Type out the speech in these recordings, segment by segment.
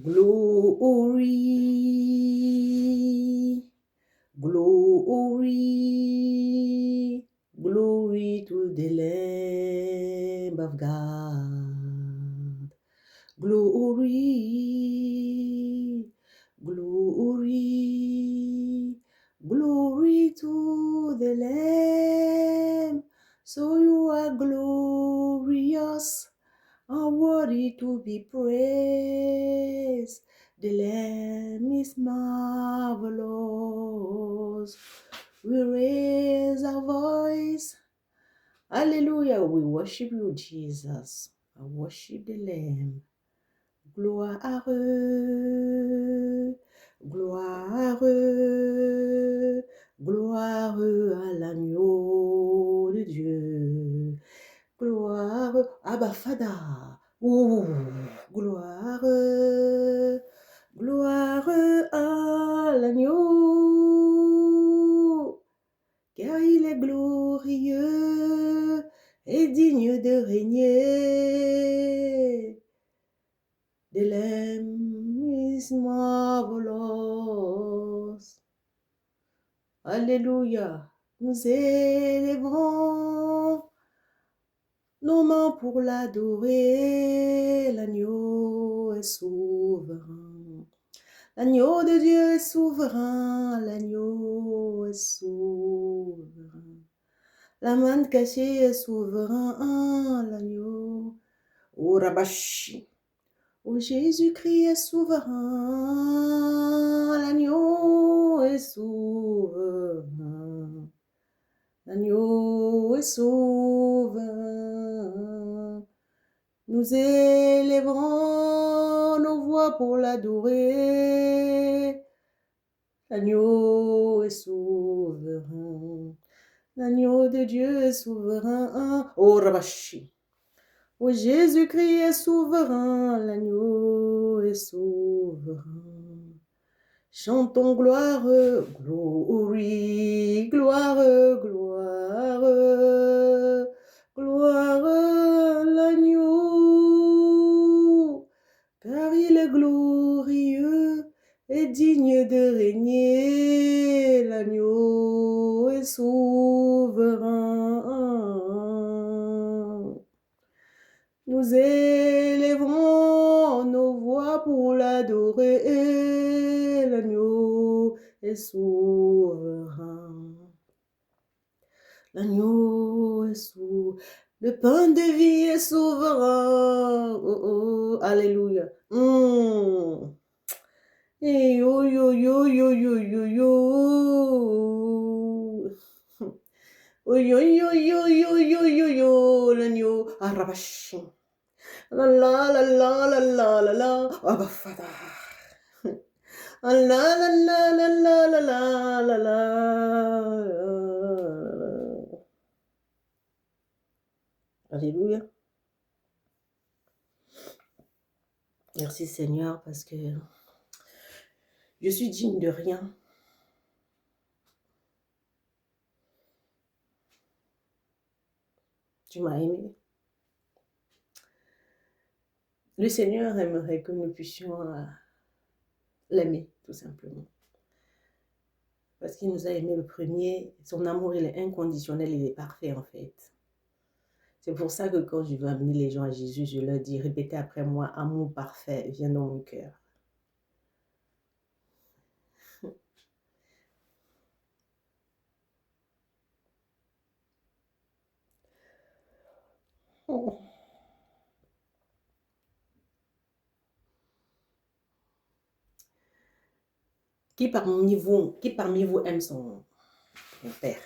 Glory, glory, glory to the Lamb of God. Glory, glory, glory to the Lamb. So you are glorious and worthy to be praised. The Lamb is marvelous. We raise our voice. Hallelujah. We worship you, Jesus. I worship the Lamb. Gloire, gloire, gloire à l'agneau de Dieu. Gloire, Abba Fada. Oh, gloire, gloire à l'agneau. Car il est glorieux et digne de régner. The Lamb is marvelous. Alléluia. Nous élèverons nos mains pour l'adorer. L'agneau est souverain. L'agneau de Dieu est souverain. L'agneau est souverain. La manne cachée est souverain. L'agneau. Oh, Rabashi. Oh, Jésus-Christ est souverain, l'agneau est souverain, l'agneau est souverain. Nous élèverons nos voix pour l'adorer, l'agneau est souverain, l'agneau de Dieu est souverain. Oh, Rabashi. Oh, Jésus-Christ est souverain, l'agneau est souverain. Chantons gloire, glory, gloire, gloire, gloire à l'agneau, car il est glorieux et digne de régner, l'agneau est souverain. Nous élèverons nos voix pour l'adorer, l'agneau est souverain. L'agneau est souverain. Le pain de vie est souverain. Oh, oh, alléluia. Et yo, yo, yo, yo, yo, yo, yo. Oh, yo, yo, yo, yo, yo, yo, yo, l'agneau. Arabashi. La la la la la la la la. Abba Father. La la la la la la la la la. Alléluia. Merci Seigneur parce que je suis digne de rien. Tu m'as aimé. Le Seigneur aimerait que nous puissions l'aimer, tout simplement. Parce qu'il nous a aimé le premier. Son amour, il est inconditionnel, il est parfait en fait. C'est pour ça que quand je veux amener les gens à Jésus, je leur dis, répétez après moi, amour parfait, viens dans mon cœur. Oh. Qui parmi vous aime son père?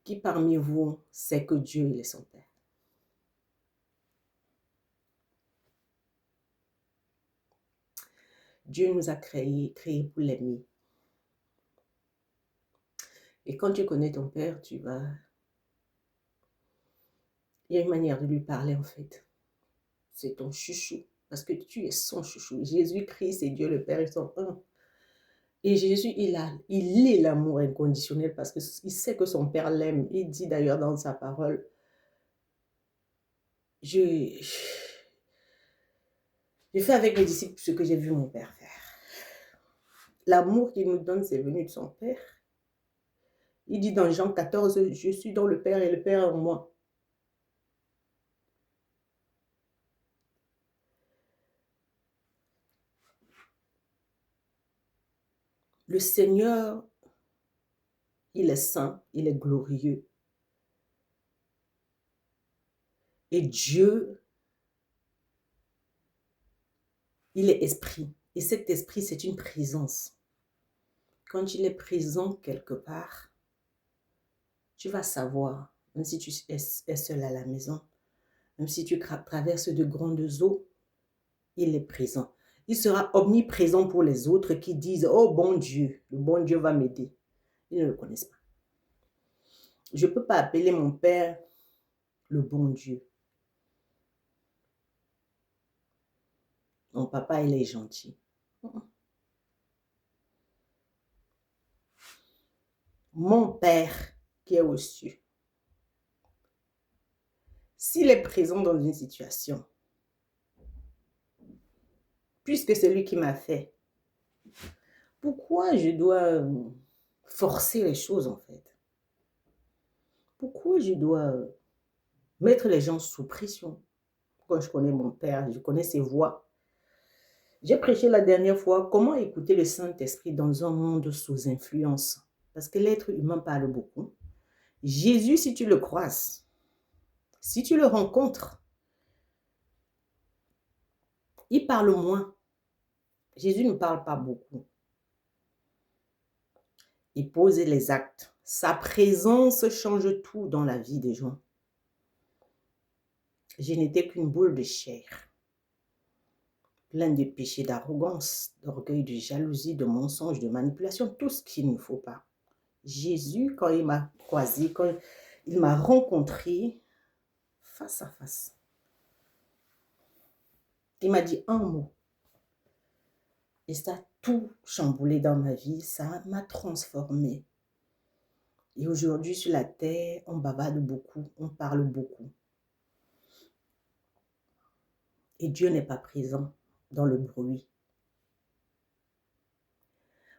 Qui parmi vous sait que Dieu il est son père? Dieu nous a créés pour l'aimer. Et quand tu connais ton père, il y a une manière de lui parler en fait. C'est ton chouchou, parce que tu es son chouchou. Jésus-Christ et Dieu le Père, ils sont un. Et Jésus, il est l'amour inconditionnel parce qu'il sait que son Père l'aime. Il dit d'ailleurs dans sa parole, je fais avec mes disciples ce que j'ai vu mon Père faire. L'amour qu'il nous donne, c'est venu de son Père. Il dit dans Jean 14, je suis dans le Père et le Père en moi. Le Seigneur, il est saint, il est glorieux. Et Dieu, il est esprit. Et cet esprit, c'est une présence. Quand il est présent quelque part, tu vas savoir, même si tu es seul à la maison, même si tu traverses de grandes eaux, il est présent. Il sera omniprésent pour les autres qui disent « Oh bon Dieu, le bon Dieu va m'aider ». Ils ne le connaissent pas. Je ne peux pas appeler mon Père le bon Dieu. Mon papa, il est gentil. Mon Père qui est aux cieux, s'il est présent dans une situation, puisque c'est lui qui m'a fait, pourquoi je dois forcer les choses en fait? Pourquoi je dois mettre les gens sous pression? Quand je connais mon Père, je connais ses voix. J'ai prêché la dernière fois comment écouter le Saint-Esprit dans un monde sous influence. Parce que l'être humain parle beaucoup. Jésus, si tu le croises, si tu le rencontres, il parle moins. Jésus ne parle pas beaucoup. Il pose les actes. Sa présence change tout dans la vie des gens. Je n'étais qu'une boule de chair, pleine de péchés, d'arrogance, d'orgueil, de jalousie, de mensonges, de manipulation, tout ce qu'il ne faut pas. Jésus, quand il m'a croisé, quand il m'a rencontré face à face, il m'a dit un mot. Et ça a tout chamboulé dans ma vie, ça m'a transformée. Et aujourd'hui, sur la terre, on bavarde beaucoup, on parle beaucoup. Et Dieu n'est pas présent dans le bruit.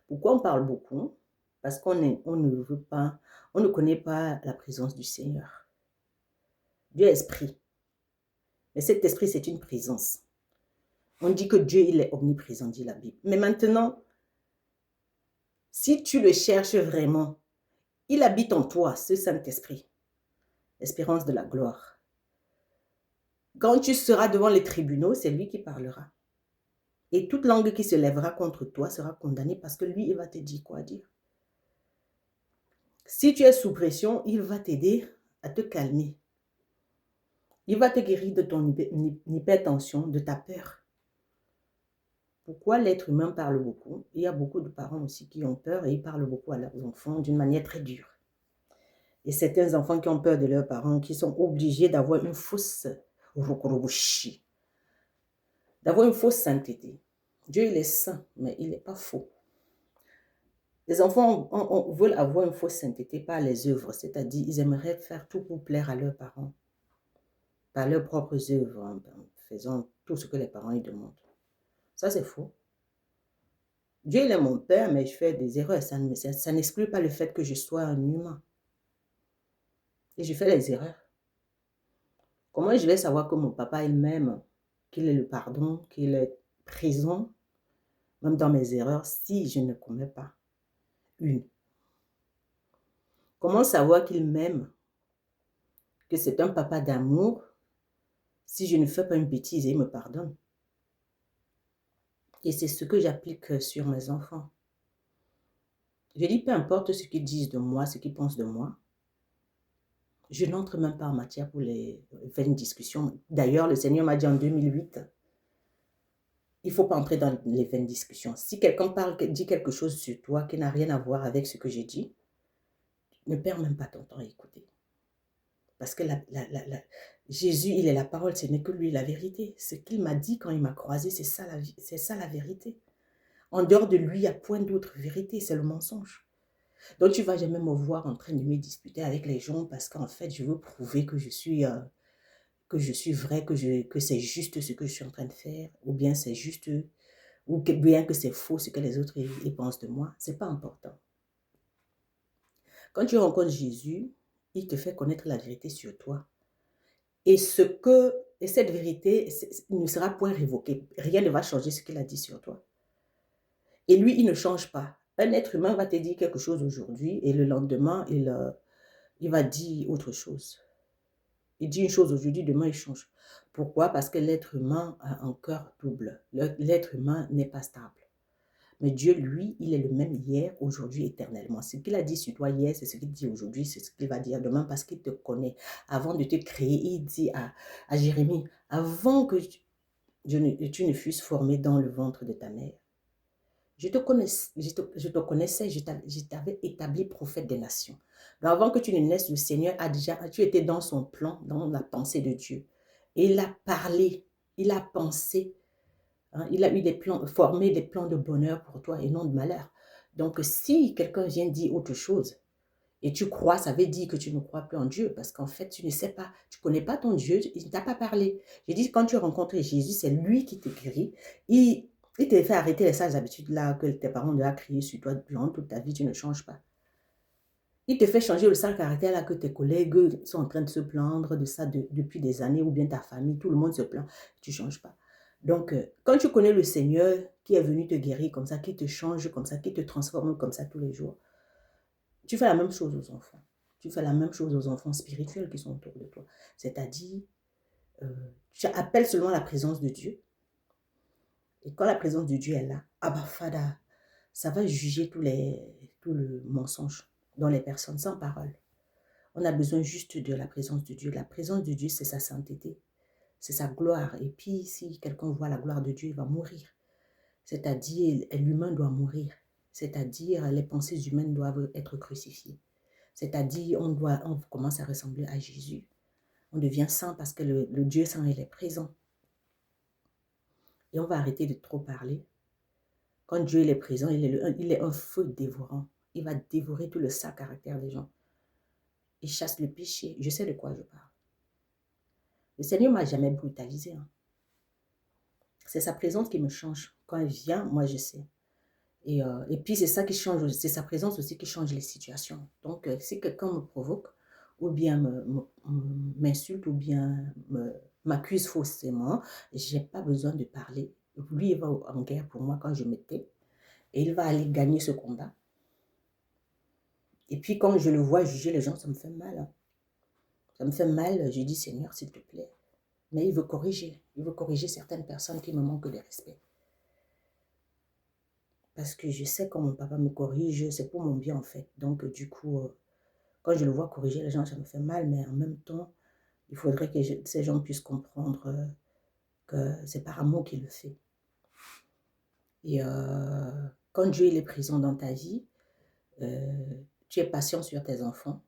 Pourquoi on parle beaucoup? Parce qu'on ne veut pas, on ne connaît pas la présence du Seigneur. Dieu est esprit. Mais cet esprit, c'est une présence. On dit que Dieu, il est omniprésent, dit la Bible. Mais maintenant, si tu le cherches vraiment, il habite en toi, ce Saint-Esprit. L'espérance de la gloire. Quand tu seras devant les tribunaux, c'est lui qui parlera. Et toute langue qui se lèvera contre toi sera condamnée parce que lui, il va te dire quoi dire. Si tu es sous pression, il va t'aider à te calmer. Il va te guérir de ton hypertension, de ta peur. Pourquoi l'être humain parle beaucoup? Il y a beaucoup de parents aussi qui ont peur et ils parlent beaucoup à leurs enfants d'une manière très dure. Et certains enfants qui ont peur de leurs parents, qui sont obligés d'avoir une fausse d'avoir une fausse sainteté. Dieu, il est saint, mais il n'est pas faux. Les enfants veulent avoir une fausse sainteté par les œuvres, c'est-à-dire ils aimeraient faire tout pour plaire à leurs parents, par leurs propres œuvres, en faisant tout ce que les parents ils demandent. Ça, c'est faux. Dieu, il est mon Père, mais je fais des erreurs. Ça n'exclut pas le fait que je sois un humain. Et je fais les erreurs. Comment je vais savoir que mon papa, il m'aime, qu'il ait le pardon, qu'il est présent, même dans mes erreurs, si je ne commets pas une? Comment savoir qu'il m'aime, que c'est un papa d'amour, si je ne fais pas une bêtise et il me pardonne? Et c'est ce que j'applique sur mes enfants. Je dis, peu importe ce qu'ils disent de moi, ce qu'ils pensent de moi, je n'entre même pas en matière pour les vaines discussions. D'ailleurs, le Seigneur m'a dit en 2008, il ne faut pas entrer dans les vaines discussions. Si quelqu'un dit quelque chose sur toi qui n'a rien à voir avec ce que j'ai dit, ne perds même pas ton temps à écouter. Parce que Jésus, il est la parole, ce n'est que lui la vérité. Ce qu'il m'a dit quand il m'a croisé, c'est ça la vérité. En dehors de lui, il n'y a point d'autre vérité, c'est le mensonge. Donc, tu ne vas jamais me voir en train de me disputer avec les gens parce qu'en fait, je veux prouver que je suis que je suis vrai, que c'est juste ce que je suis en train de faire, ou bien c'est juste, ou bien que c'est faux ce que les autres ils pensent de moi. C'est pas important. Quand tu rencontres Jésus, il te fait connaître la vérité sur toi. Et cette vérité ne sera point révoquée. Rien ne va changer ce qu'il a dit sur toi. Et lui, il ne change pas. Un être humain va te dire quelque chose aujourd'hui et le lendemain, il va dire autre chose. Il dit une chose aujourd'hui, demain il change. Pourquoi? Parce que l'être humain a un cœur double. L'être humain n'est pas stable. Mais Dieu, lui, il est le même hier, aujourd'hui, éternellement. Ce qu'il a dit sur toi hier, c'est ce qu'il dit aujourd'hui, c'est ce qu'il va dire demain parce qu'il te connaît. Avant de te créer, il dit à Jérémie, avant que tu ne fusses formé dans le ventre de ta mère, je te connaissais, je t'avais établi prophète des nations. Donc avant que tu ne naisses, le Seigneur tu étais dans son plan, dans la pensée de Dieu. Et il a parlé, il a pensé, hein, il a eu formé des plans de bonheur pour toi et non de malheur. Donc si quelqu'un vient dire autre chose, et tu crois, ça veut dire que tu ne crois plus en Dieu, parce qu'en fait, tu ne sais pas, tu ne connais pas ton Dieu, il ne t'a pas parlé. J'ai dit, quand tu rencontres Jésus, c'est lui qui te guérit. Il te fait arrêter les sales habitudes là que tes parents ont crié sur toi durant toute ta vie, tu ne changes pas. Il te fait changer le sale caractère là que tes collègues sont en train de se plaindre de ça depuis des années, ou bien ta famille, tout le monde se plaint, tu ne changes pas. Donc, quand tu connais le Seigneur qui est venu te guérir comme ça, qui te change comme ça, qui te transforme comme ça tous les jours, tu fais la même chose aux enfants. Tu fais la même chose aux enfants spirituels qui sont autour de toi. C'est-à-dire, tu appelles seulement la présence de Dieu. Et quand la présence de Dieu est là, Abba Fada, ça va juger tout le mensonge dans les personnes sans parole. On a besoin juste de la présence de Dieu. La présence de Dieu, c'est sa sainteté, c'est sa gloire. Et puis, si quelqu'un voit la gloire de Dieu, il va mourir. C'est-à-dire, l'humain doit mourir. C'est-à-dire, les pensées humaines doivent être crucifiées. C'est-à-dire, on commence à ressembler à Jésus. On devient saint parce que le Dieu saint, il est présent. Et on va arrêter de trop parler. Quand Dieu il est présent, il est un feu dévorant. Il va dévorer tout le sale caractère des gens. Il chasse le péché. Je sais de quoi je parle. Le Seigneur ne m'a jamais brutalisé. Hein. C'est sa présence qui me change. Quand elle vient, moi je sais. Et puis c'est ça qui change, c'est sa présence aussi qui change les situations. Donc si quelqu'un me provoque, ou bien m'insulte, ou bien m'accuse faussement, je n'ai pas besoin de parler. Lui, il va en guerre pour moi quand je me tais. Et il va aller gagner ce combat. Et puis quand je le vois juger les gens, ça me fait mal. Hein. Ça me fait mal, je dis Seigneur, s'il te plaît. Mais il veut corriger. Il veut corriger certaines personnes qui me manquent de respect. Parce que je sais quand mon papa me corrige, c'est pour mon bien en fait. Donc du coup, quand je le vois corriger les gens, ça me fait mal. Mais en même temps, il faudrait que ces gens puissent comprendre que c'est par amour qu'il le fait. Et quand Dieu il est présent dans ta vie, tu es patient sur tes enfants.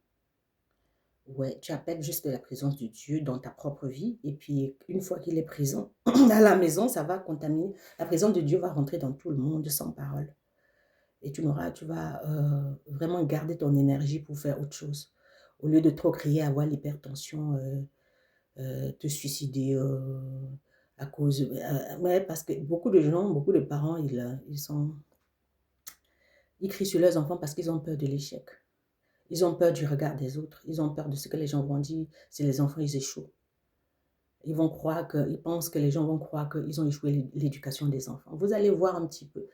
Ouais, tu appelles juste la présence de Dieu dans ta propre vie. Et puis, une fois qu'il est présent à la maison, ça va contaminer. La présence de Dieu va rentrer dans tout le monde sans parole. Et tu vas vraiment garder ton énergie pour faire autre chose. Au lieu de trop crier, avoir l'hypertension, te suicider à cause... ouais, parce que beaucoup de gens, beaucoup de parents, ils crient sur leurs enfants parce qu'ils ont peur de l'échec. Ils ont peur du regard des autres. Ils ont peur de ce que les gens vont dire si les enfants ils échouent. Ils pensent que les gens vont croire qu'ils ont échoué l'éducation des enfants. Vous allez voir un petit peu.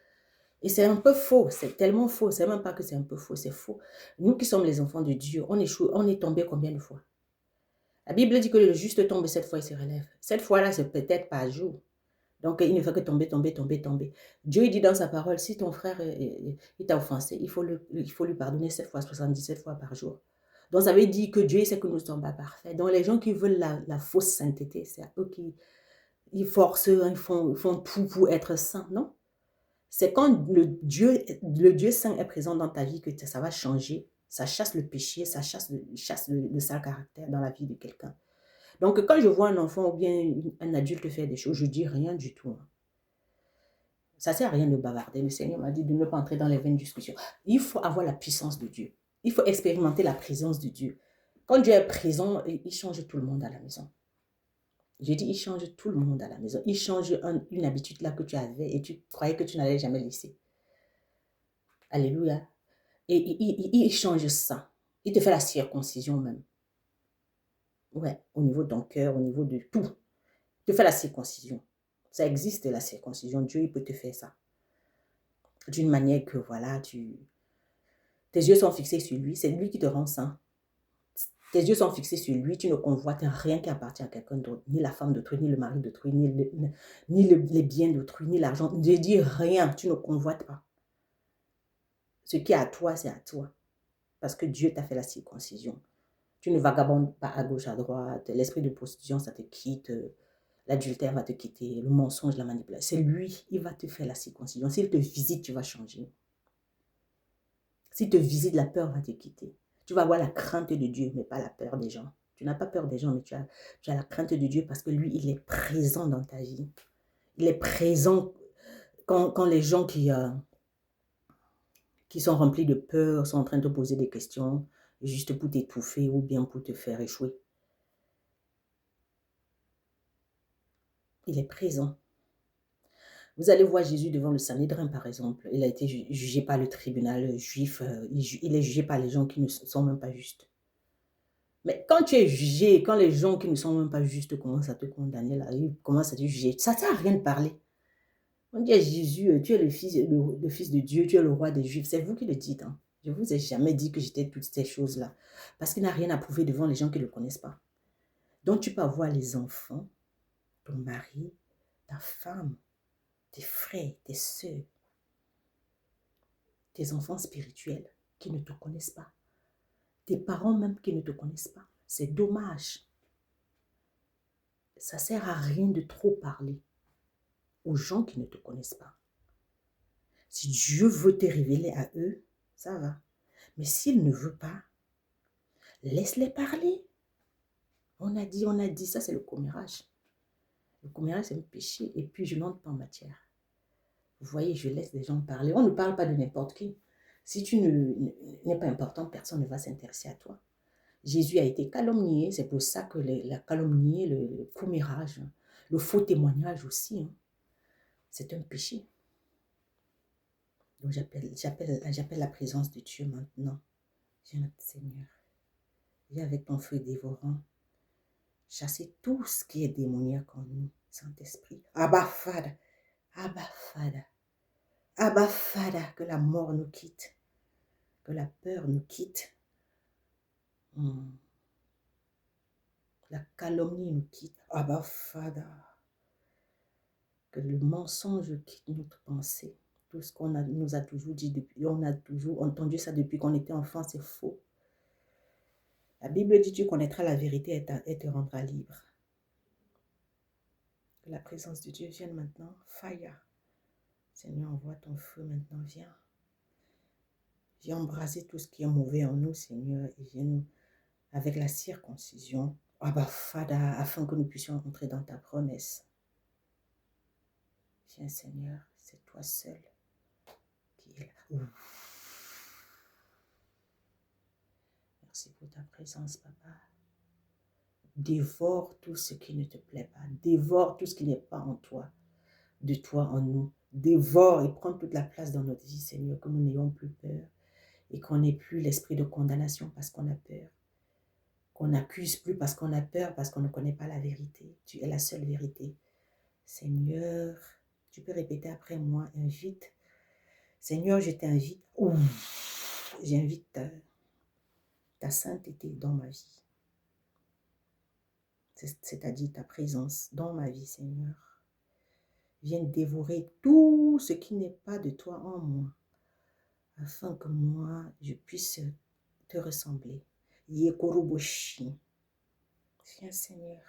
Et c'est un peu faux, c'est tellement faux. C'est même pas que c'est un peu faux, c'est faux. Nous qui sommes les enfants de Dieu, on est tombé combien de fois? La Bible dit que le juste tombe 7 fois, il se relève. Cette fois-là, c'est peut-être par jour. Donc, il ne fait que tomber, tomber, tomber, tomber. Dieu dit dans sa parole, si ton frère il t'a offensé, il faut lui pardonner 7 fois, 77 fois par jour. Donc, ça veut dire que Dieu sait que nous ne sommes pas parfaits. Donc, les gens qui veulent la fausse sainteté, c'est eux qui ils forcent, ils font tout pour être saints, non? C'est quand le Dieu saint est présent dans ta vie que ça va changer. Ça chasse le péché, ça chasse le sale caractère dans la vie de quelqu'un. Donc, quand je vois un enfant ou bien un adulte faire des choses, je ne dis rien du tout. Hein. Ça ne sert à rien de bavarder. Le Seigneur m'a dit de ne pas entrer dans les vaines discussions. Il faut avoir la puissance de Dieu. Il faut expérimenter la présence de Dieu. Quand Dieu est présent, il change tout le monde à la maison. J'ai dit, il change tout le monde à la maison. Il change une habitude là que tu avais et tu croyais que tu n'allais jamais laisser. Alléluia. Et il change ça. Il te fait la circoncision même. Ouais, au niveau de ton cœur, au niveau de tout. Il te fait la circoncision. Ça existe la circoncision. Dieu, il peut te faire ça. D'une manière que, voilà, tes yeux sont fixés sur lui. C'est lui qui te rend saint. Tes yeux sont fixés sur lui. Tu ne convoites rien qui appartient à quelqu'un d'autre. Ni la femme d'autrui, ni le mari d'autrui, ni les biens d'autrui, ni l'argent. Je dis rien. Tu ne convoites pas. Ce qui est à toi, c'est à toi. Parce que Dieu t'a fait la circoncision. Tu ne vagabondes pas à gauche, à droite. L'esprit de prostitution, ça te quitte. L'adultère va te quitter. Le mensonge, la manipulation. C'est lui, il va te faire la circoncision. S'il te visite, tu vas changer. S'il te visite, la peur va te quitter. Tu vas avoir la crainte de Dieu, mais pas la peur des gens. Tu n'as pas peur des gens, mais tu as la crainte de Dieu parce que lui, il est présent dans ta vie. Il est présent quand les gens qui sont remplis de peur sont en train de te poser des questions juste pour t'étouffer ou bien pour te faire échouer. Il est présent. Vous allez voir Jésus devant le Sanhédrin, par exemple. Il a été jugé par le tribunal juif. Il est jugé par les gens qui ne sont même pas justes. Mais quand tu es jugé, quand les gens qui ne sont même pas justes commencent à te condamner, là, ils commencent à te juger, ça ne sert à rien de parler. On dit à Jésus, tu es le fils de Dieu, tu es le roi des Juifs. C'est vous qui le dites. Hein. Je ne vous ai jamais dit que j'étais toutes ces choses-là. Parce qu'il n'a rien à prouver devant les gens qui ne le connaissent pas. Donc tu peux avoir les enfants, ton mari, ta femme, tes frères, tes soeurs, tes enfants spirituels qui ne te connaissent pas. Tes parents même qui ne te connaissent pas. C'est dommage. Ça ne sert à rien de trop parler aux gens qui ne te connaissent pas. Si Dieu veut te révéler à eux, ça va. Mais s'il ne veut pas, laisse-les parler. On a dit, ça c'est le commérage. Le commérage c'est un péché et puis je n'entre pas en matière. Vous voyez, je laisse les gens parler. On ne parle pas de n'importe qui. Si tu n'es pas important, personne ne va s'intéresser à toi. Jésus a été calomnié, c'est pour ça que la calomnie, le commérage, le faux témoignage aussi, hein, c'est un péché. Donc j'appelle la présence de Dieu maintenant. Viens notre Seigneur. Viens avec ton feu dévorant. Chasser tout ce qui est démoniaque en nous, Saint-Esprit. Abba Fada, Abba Fada, Abba Fada, que la mort nous quitte, que la peur nous quitte, la calomnie nous quitte. Abba Fada, que le mensonge quitte notre pensée. Tout ce qu'on nous a toujours dit, on a toujours entendu ça depuis qu'on était enfant, c'est faux. La Bible dit, tu connaîtras la vérité et te rendras libre. Que la présence de Dieu vienne maintenant. Fire. Seigneur, envoie ton feu maintenant, viens. Viens embraser tout ce qui est mauvais en nous, Seigneur, et viens nous, avec la circoncision, Abba Fada, afin que nous puissions entrer dans ta promesse. Viens, Seigneur, c'est toi seul qui est là. Merci pour ta présence, Papa. Dévore tout ce qui ne te plaît pas. Dévore tout ce qui n'est pas en toi, de toi en nous. Dévore et prends toute la place dans notre vie, Seigneur, que nous n'ayons plus peur et qu'on n'ait plus l'esprit de condamnation parce qu'on a peur. Qu'on n'accuse plus parce qu'on a peur, parce qu'on ne connaît pas la vérité. Tu es la seule vérité. Seigneur, tu peux répéter après moi, invite. Seigneur, je t'invite. J'invite ta sainteté dans ma vie. C'est-à-dire ta présence dans ma vie, Seigneur. Viens dévorer tout ce qui n'est pas de toi en moi, afin que moi, je puisse te ressembler. Yekoroboshi. Viens, Seigneur.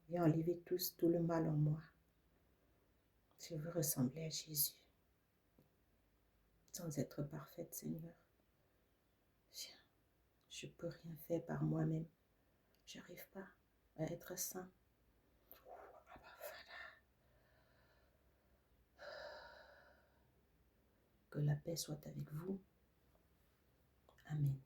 Viens enlever tout le mal en moi. Je veux ressembler à Jésus. Sans être parfaite, Seigneur. Viens. Je ne peux rien faire par moi-même. Je n'arrive pas à être saint. Que la paix soit avec vous. Amen.